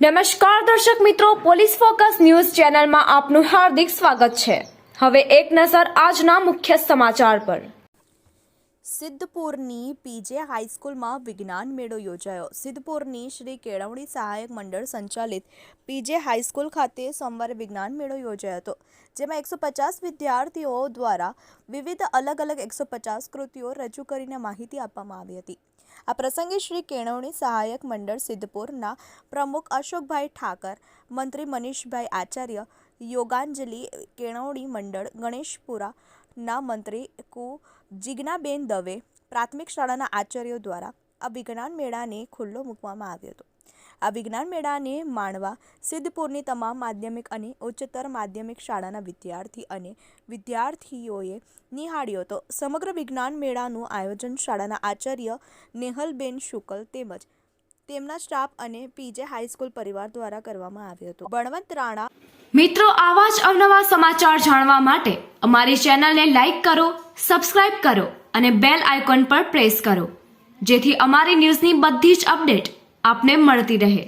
નમસ્કાર દર્શક મિત્રો, પોલીસ ફોકસ ન્યૂઝ ચેનલમાં આપનું હાર્દિક સ્વાગત છે। હવે એક નજર આજના મુખ્ય સમાચાર પર। સિદ્ધપુરની પીજે હાઈસ્કૂલમાં વિજ્ઞાન મેળો યોજાયો। સિદ્ધપુરની શ્રી કેળવણી સહાયક મંડળ સંચાલિત પીજે હાઈસ્કૂલ ખાતે સોમવારે વિજ્ઞાન મેળો યોજાયો હતો, જેમાં 150 વિદ્યાર્થીઓ દ્વારા વિવિધ અલગ 150 કૃતિઓ રજૂ કરીને માહિતી આપવામાં આવી હતી। આ પ્રસંગે શ્રી કેળવણી સહાયક મંડળ સિદ્ધપુરના પ્રમુખ અશોકભાઈ ઠાકર, મંત્રી મનીષભાઈ આચાર્ય, યોગાંજલિ કેળવણી મંડળ ગણેશપુરાના મંત્રી કુ જીજ્ઞાબેન દવે, પ્રાથમિક શાળાના આચાર્યો દ્વારા આ વિજ્ઞાન મેળાને ખુલ્લો મૂકવામાં આવ્યો હતો। આ વિજ્ઞાન મેળાને માણવા સિદ્ધપુરની તમામ માધ્યમિક અને ઉચ્ચતર માધ્યમિક શાળાના વિદ્યાર્થી અને વિદ્યાર્થીઓએ નિહાળ્યો હતો। સમગ્ર વિજ્ઞાન મેળાનું આયોજન શાળાના આચાર્ય નેહલબેન શુકલ તેમજ તેમના સ્ટાફ અને પીજે હાઈસ્કૂલ પરિવાર દ્વારા કરવામાં આવ્યો હતો। બળવંત રાણા મિત્રો, આવા જ અવનવા સમાચાર જાણવા માટે અમારી ચેનલને લાઈક કરો, સબસ્ક્રાઇબ કરો અને બેલ આઇકોન પર પ્રેસ કરો, જેથી અમારી ન્યૂઝની બધી જ અપડેટ આપને મળતી રહે।